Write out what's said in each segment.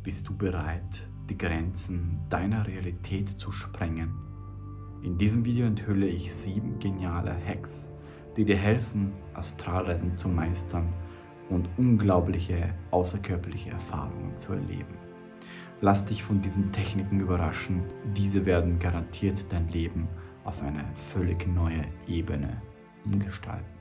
Bist du bereit, die Grenzen deiner Realität zu sprengen? In diesem Video enthülle ich 7 geniale Hacks, die dir helfen, Astralreisen zu meistern und unglaubliche außerkörperliche Erfahrungen zu erleben. Lass dich von diesen Techniken überraschen, diese werden garantiert dein Leben auf eine völlig neue Ebene umgestalten.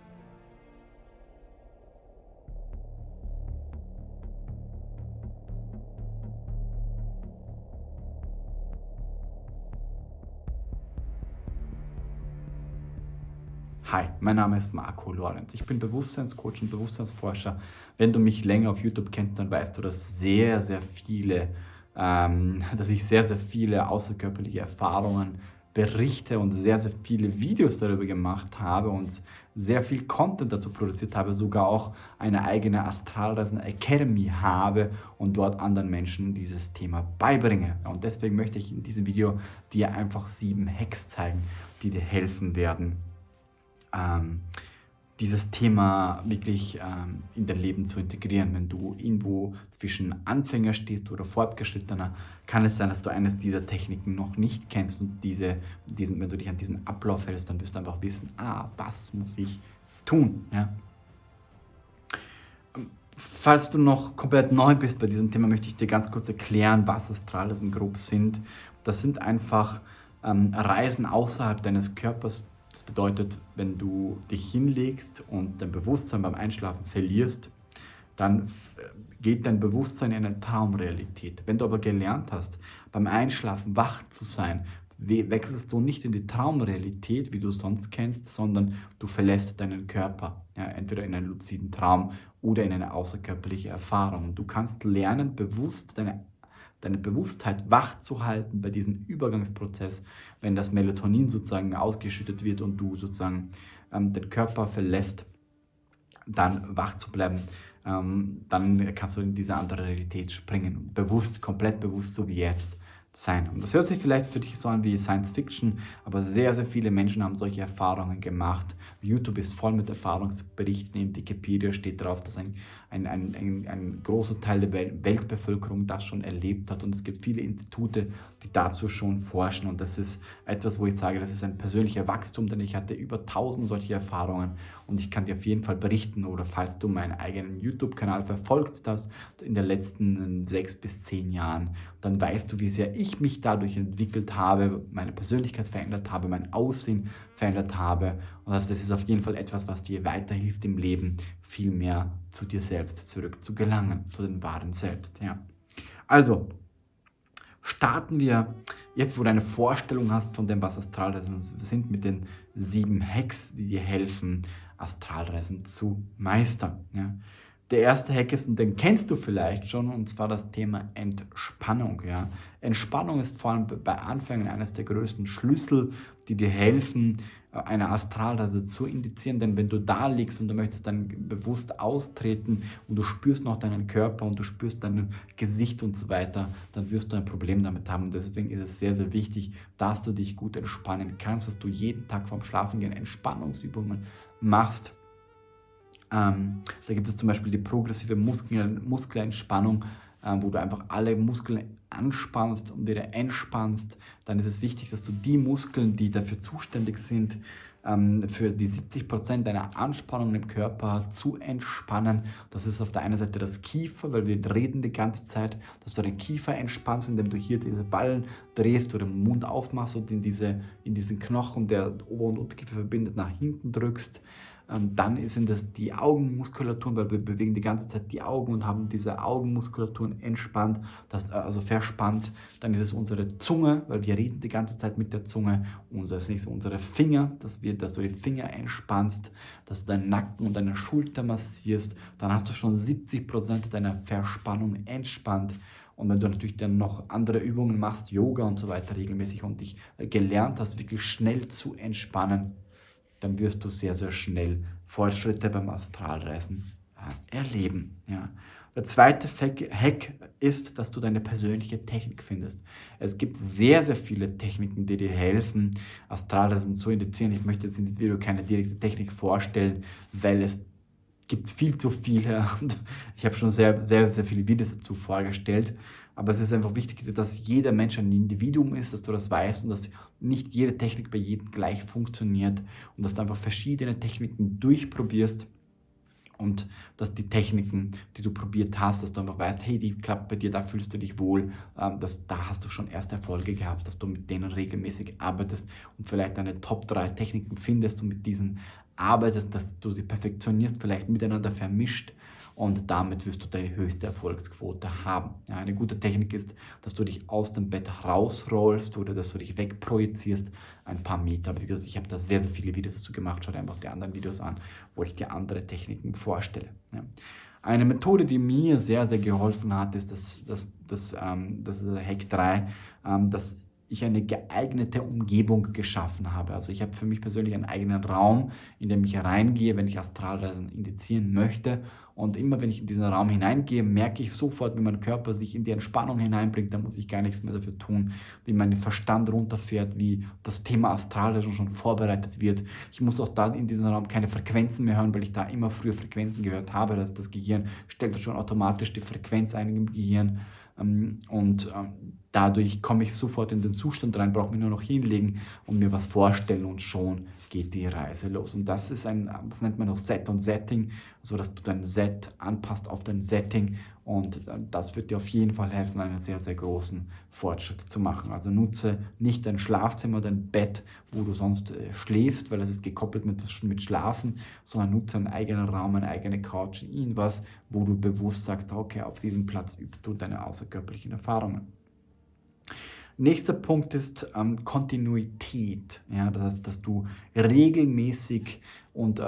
Hi, mein Name ist Marco Lorenz. Ich bin Bewusstseinscoach und Bewusstseinsforscher. Wenn du mich länger auf YouTube kennst, dann weißt du, dass ich sehr, sehr viele außerkörperliche Erfahrungen berichte und sehr, sehr viele Videos darüber gemacht habe und sehr viel Content dazu produziert habe, sogar auch eine eigene Astralreisen Academy habe und dort anderen Menschen dieses Thema beibringe. Und deswegen möchte ich in diesem Video dir einfach 7 Hacks zeigen, die dir helfen werden, dieses Thema wirklich in dein Leben zu integrieren. Wenn du irgendwo zwischen Anfänger stehst oder Fortgeschrittener, kann es sein, dass du eines dieser Techniken noch nicht kennst und wenn du dich an diesen Ablauf hältst, dann wirst du einfach wissen, was muss ich tun? Ja? Falls du noch komplett neu bist bei diesem Thema, möchte ich dir ganz kurz erklären, was Astralreisen grob sind. Das sind einfach Reisen außerhalb deines Körpers. Das bedeutet, wenn du dich hinlegst und dein Bewusstsein beim Einschlafen verlierst, dann geht dein Bewusstsein in eine Traumrealität. Wenn du aber gelernt hast, beim Einschlafen wach zu sein, wechselst du nicht in die Traumrealität, wie du sonst kennst, sondern du verlässt deinen Körper, ja, entweder in einen luziden Traum oder in eine außerkörperliche Erfahrung. Und du kannst lernen, bewusst deine Bewusstheit wach zu halten bei diesem Übergangsprozess, wenn das Melatonin sozusagen ausgeschüttet wird und du sozusagen den Körper verlässt, dann wach zu bleiben, dann kannst du in diese andere Realität springen, komplett bewusst, so wie jetzt sein. Und das hört sich vielleicht für dich so an wie Science Fiction, aber sehr, sehr viele Menschen haben solche Erfahrungen gemacht. YouTube ist voll mit Erfahrungsberichten, in Wikipedia steht drauf, dass ein großer Teil der Weltbevölkerung das schon erlebt hat und es gibt viele Institute, die dazu schon forschen und das ist etwas, wo ich sage, das ist ein persönlicher Wachstum, denn ich hatte über 1000 solche Erfahrungen und ich kann dir auf jeden Fall berichten oder falls du meinen eigenen YouTube-Kanal verfolgst hast in den letzten 6 bis 10 Jahren, dann weißt du, wie sehr ich mich dadurch entwickelt habe, meine Persönlichkeit verändert habe, mein Aussehen verändert habe. Und das ist auf jeden Fall etwas, was dir weiterhilft im Leben, viel mehr zu dir selbst zurück zu gelangen, zu den wahren Selbst. Ja. Also, starten wir jetzt, wo du eine Vorstellung hast von dem, was Astralreisen sind, mit den 7 Hacks, die dir helfen, Astralreisen zu meistern. Ja. Der erste Hack ist, und den kennst du vielleicht schon, und zwar das Thema Entspannung. Ja. Entspannung ist vor allem bei Anfängern eines der größten Schlüssel, die dir helfen, eine Astralreise zu indizieren. Denn wenn du da liegst und du möchtest dann bewusst austreten und du spürst noch deinen Körper und du spürst dein Gesicht und so weiter, dann wirst du ein Problem damit haben. Und deswegen ist es sehr, sehr wichtig, dass du dich gut entspannen kannst, dass du jeden Tag vorm Schlafengehen Entspannungsübungen machst. Da gibt es zum Beispiel die progressive Muskelentspannung, wo du einfach alle Muskeln anspannst und wieder entspannst. Dann ist es wichtig, dass du die Muskeln, die dafür zuständig sind, für die 70% deiner Anspannung im Körper zu entspannen. Das ist auf der einen Seite das Kiefer, weil wir reden die ganze Zeit, dass du den Kiefer entspannst, indem du hier diese Ballen drehst oder den Mund aufmachst und in diesen Knochen, der Ober- und Unterkiefer verbindet, nach hinten drückst. Dann sind das die Augenmuskulaturen, weil wir bewegen die ganze Zeit die Augen und haben diese Augenmuskulaturen entspannt, also verspannt. Dann ist es unsere Zunge, weil wir reden die ganze Zeit mit der Zunge. Unsere Finger, dass du die Finger entspannst, dass du deinen Nacken und deine Schulter massierst. Dann hast du schon 70% deiner Verspannung entspannt. Und wenn du natürlich dann noch andere Übungen machst, Yoga und so weiter regelmäßig und dich gelernt hast, wirklich schnell zu entspannen, dann wirst du sehr, sehr schnell Fortschritte beim Astralreisen erleben. Ja. Der zweite Hack ist, dass du deine persönliche Technik findest. Es gibt sehr, sehr viele Techniken, die dir helfen, Astralreisen zu indizieren. Ich möchte jetzt in diesem Video keine direkte Technik vorstellen, weil es gibt viel zu viele und ich habe schon sehr, sehr, sehr viele Videos dazu vorgestellt. Aber es ist einfach wichtig, dass jeder Mensch ein Individuum ist, dass du das weißt und dass nicht jede Technik bei jedem gleich funktioniert und dass du einfach verschiedene Techniken durchprobierst und dass die Techniken, die du probiert hast, dass du einfach weißt, hey, die klappt bei dir, da fühlst du dich wohl, da hast du schon erste Erfolge gehabt, dass du mit denen regelmäßig arbeitest und vielleicht deine Top 3 Techniken findest und mit diesen arbeitest, dass du sie perfektionierst, vielleicht miteinander vermischt und damit wirst du deine höchste Erfolgsquote haben. Ja, eine gute Technik ist, dass du dich aus dem Bett rausrollst oder dass du dich wegprojizierst ein paar Meter. Aber wie gesagt, ich habe da sehr, sehr viele Videos dazu gemacht. Schau dir einfach die anderen Videos an, wo ich dir andere Techniken vorstelle. Ja. Eine Methode, die mir sehr, sehr geholfen hat, ist das Hack 3, dass ich eine geeignete Umgebung geschaffen habe. Also ich habe für mich persönlich einen eigenen Raum, in dem ich reingehe, wenn ich Astralreisen indizieren möchte. Und immer wenn ich in diesen Raum hineingehe, merke ich sofort, wie mein Körper sich in die Entspannung hineinbringt. Da muss ich gar nichts mehr dafür tun, wie mein Verstand runterfährt, wie das Thema Astralreisen schon vorbereitet wird. Ich muss auch da in diesem Raum keine Frequenzen mehr hören, weil ich da immer früher Frequenzen gehört habe. Das Gehirn stellt schon automatisch die Frequenz ein im Gehirn. Dadurch komme ich sofort in den Zustand rein, brauche mich nur noch hinlegen und mir was vorstellen und schon geht die Reise los. Und das nennt man auch Set und Setting, also dass du dein Set anpasst auf dein Setting und das wird dir auf jeden Fall helfen, einen sehr, sehr großen Fortschritt zu machen. Also nutze nicht dein Schlafzimmer, dein Bett, wo du sonst schläfst, weil das ist gekoppelt mit Schlafen, sondern nutze einen eigenen Raum, eine eigene Couch, irgendwas, wo du bewusst sagst, okay, auf diesem Platz übst du deine außerkörperlichen Erfahrungen. Nächster Punkt ist Kontinuität. Ja, das heißt, dass du regelmäßig und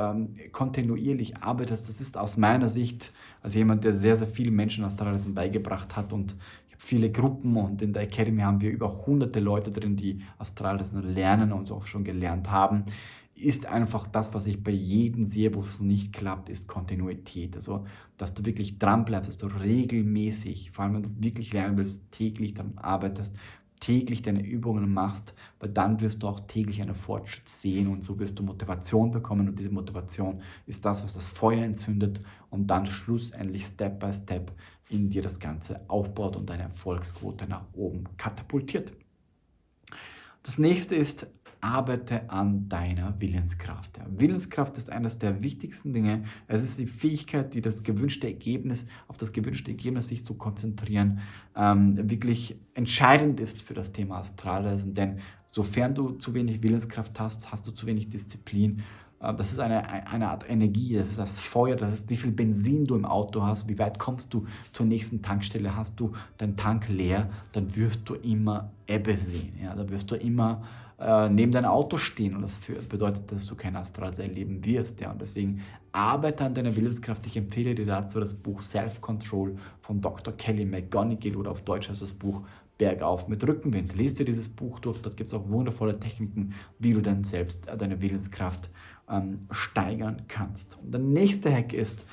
kontinuierlich arbeitest. Das ist aus meiner Sicht, als jemand, der sehr, sehr vielen Menschen Astralreisen beigebracht hat und ich habe viele Gruppen und in der Academy haben wir über hunderte Leute drin, die Astralreisen lernen und so auch schon gelernt haben, ist einfach das, was ich bei jedem sehe, wo es nicht klappt, ist Kontinuität. Also, dass du wirklich dran bleibst, dass du regelmäßig, vor allem wenn du wirklich lernen willst, täglich daran arbeitest, täglich deine Übungen machst, weil dann wirst du auch täglich einen Fortschritt sehen und so wirst du Motivation bekommen und diese Motivation ist das, was das Feuer entzündet und dann schlussendlich Step by Step in dir das Ganze aufbaut und deine Erfolgsquote nach oben katapultiert. Das nächste ist, arbeite an deiner Willenskraft. Ja, Willenskraft ist eines der wichtigsten Dinge. Es ist die Fähigkeit, auf das gewünschte Ergebnis sich zu konzentrieren, wirklich entscheidend ist für das Thema Astralreisen. Denn sofern du zu wenig Willenskraft hast, hast du zu wenig Disziplin. Das ist eine Art Energie, das ist das Feuer, das ist, wie viel Benzin du im Auto hast, wie weit kommst du zur nächsten Tankstelle, hast du deinen Tank leer, dann wirst du immer Ebbe sehen. Ja? Da wirst du immer neben deinem Auto stehen und das bedeutet, dass du kein Astralreise erleben wirst. Ja? Und deswegen arbeite an deiner Willenskraft. Ich empfehle dir dazu das Buch Self-Control von Dr. Kelly McGonigal oder auf Deutsch heißt das Buch Bergauf mit Rückenwind. Lies dir dieses Buch durch, dort gibt es auch wundervolle Techniken, wie du dann selbst deine Willenskraft steigern kannst. Und der nächste Hack ist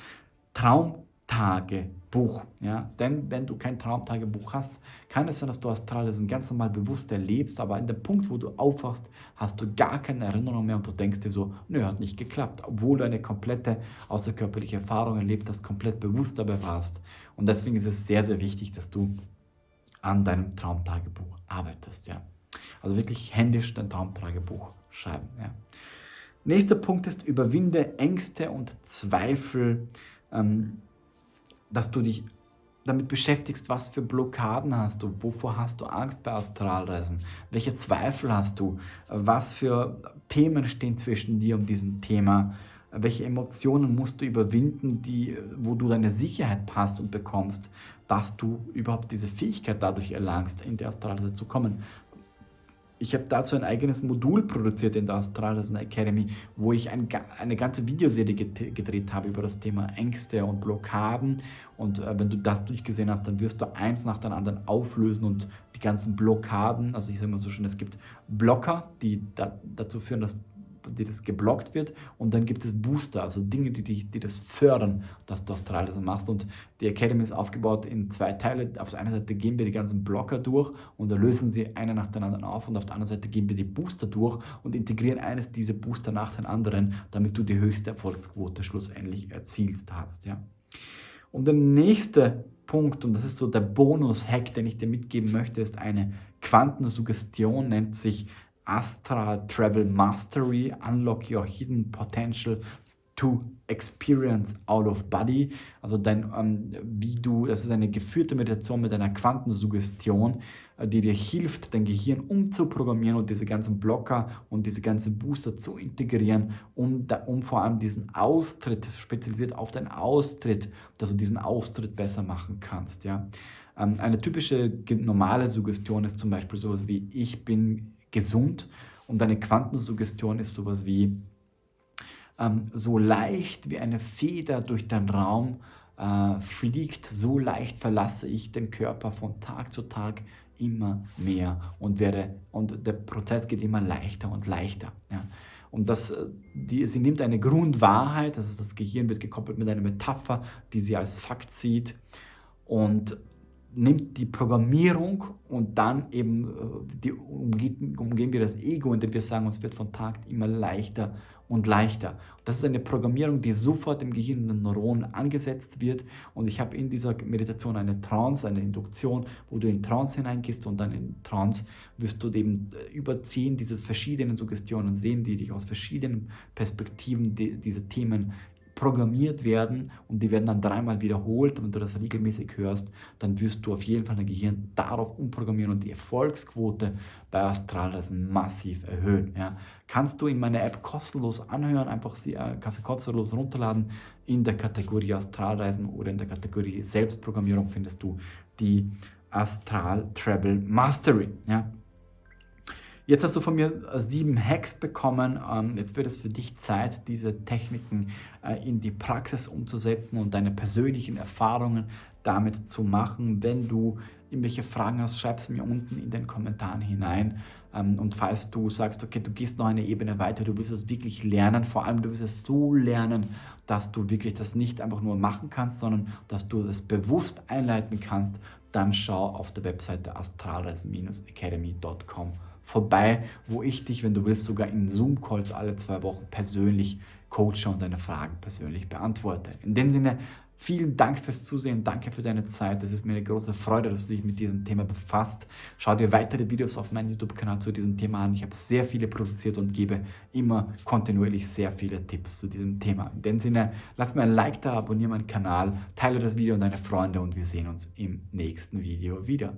Traumtagebuch. Ja? Denn wenn du kein Traumtagebuch hast, kann es sein, dass du Astralreisen ganz normal bewusst erlebst, aber in dem Punkt, wo du aufwachst, hast du gar keine Erinnerung mehr und du denkst dir so, nö, hat nicht geklappt, obwohl du eine komplette außerkörperliche Erfahrung erlebt hast, komplett bewusst dabei warst. Und deswegen ist es sehr, sehr wichtig, dass du an deinem Traumtagebuch arbeitest. Ja? Also wirklich händisch dein Traumtagebuch schreiben. Ja? Nächster Punkt ist, überwinde Ängste und Zweifel, dass du dich damit beschäftigst, was für Blockaden hast du, wovor hast du Angst bei Astralreisen, welche Zweifel hast du, was für Themen stehen zwischen dir und diesem Thema, welche Emotionen musst du überwinden, wo du deine Sicherheit hast und bekommst, dass du überhaupt diese Fähigkeit dadurch erlangst, in die Astralreise zu kommen. Ich habe dazu ein eigenes Modul produziert in der Astralreisen Academy, wo ich eine ganze Videoserie gedreht habe über das Thema Ängste und Blockaden. Und wenn du das durchgesehen hast, dann wirst du eins nach dem anderen auflösen und die ganzen Blockaden, also ich sage mal so schön, es gibt Blocker, die dazu führen, dass das geblockt wird. Und dann gibt es Booster, also Dinge, die das fördern, dass du Astralreisen machst. Und die Academy ist aufgebaut in 2 Teile. Auf der einen Seite gehen wir die ganzen Blocker durch und lösen sie eine nach der anderen auf. Und auf der anderen Seite gehen wir die Booster durch und integrieren eines dieser Booster nach den anderen, damit du die höchste Erfolgsquote schlussendlich erzielst hast. Ja. Und der nächste Punkt, und das ist so der Bonus-Hack, den ich dir mitgeben möchte, ist eine Quantensuggestion, nennt sich Astral Travel Mastery, Unlock Your Hidden Potential to Experience Out of Body. Also das ist eine geführte Meditation mit einer Quantensuggestion, die dir hilft, dein Gehirn umzuprogrammieren und diese ganzen Blocker und diese ganzen Booster zu integrieren, um vor allem diesen Austritt, spezialisiert auf deinen Austritt, dass du diesen Austritt besser machen kannst. Ja? Eine typische normale Suggestion ist zum Beispiel sowas wie ich bin gesund, und eine Quantensuggestion ist sowas wie so leicht wie eine Feder durch den Raum fliegt, so leicht verlasse ich den Körper von Tag zu Tag immer mehr und der Prozess geht immer leichter und leichter. Ja. Und sie nimmt eine Grundwahrheit, also das Gehirn wird gekoppelt mit einer Metapher, die sie als Fakt sieht, und nimmt die Programmierung und dann eben umgehen wir das Ego, indem wir sagen, es wird von Tag immer leichter und leichter. Das ist eine Programmierung, die sofort im Gehirn in den Neuronen angesetzt wird, und ich habe in dieser Meditation eine Trance, eine Induktion, wo du in Trance hineingehst, und dann in Trance wirst du eben überziehen diese verschiedenen Suggestionen sehen, die dich aus verschiedenen Perspektiven diese Themen programmiert werden, und die werden dann 3-mal wiederholt. Und wenn du das regelmäßig hörst, dann wirst du auf jeden Fall dein Gehirn darauf umprogrammieren und die Erfolgsquote bei Astralreisen massiv erhöhen. Ja. Kannst du in meiner App kostenlos anhören, kannst du kostenlos runterladen. In der Kategorie Astralreisen oder in der Kategorie Selbstprogrammierung findest du die Astral Travel Mastery. Ja. Jetzt hast du von mir 7 Hacks bekommen. Jetzt wird es für dich Zeit, diese Techniken in die Praxis umzusetzen und deine persönlichen Erfahrungen damit zu machen. Wenn du irgendwelche Fragen hast, schreib es mir unten in den Kommentaren hinein. Und falls du sagst, okay, du gehst noch eine Ebene weiter, du willst es wirklich lernen, vor allem du willst es so lernen, dass du wirklich das nicht einfach nur machen kannst, sondern dass du das bewusst einleiten kannst, dann schau auf der Webseite astralreisen-academy.com vorbei, wo ich dich, wenn du willst, sogar in Zoom-Calls alle 2 Wochen persönlich coache und deine Fragen persönlich beantworte. In dem Sinne, vielen Dank fürs Zusehen, danke für deine Zeit. Es ist mir eine große Freude, dass du dich mit diesem Thema befasst. Schau dir weitere Videos auf meinem YouTube-Kanal zu diesem Thema an. Ich habe sehr viele produziert und gebe immer kontinuierlich sehr viele Tipps zu diesem Thema. In dem Sinne, lass mir ein Like da, abonniere meinen Kanal, teile das Video an deine Freunde, und wir sehen uns im nächsten Video wieder.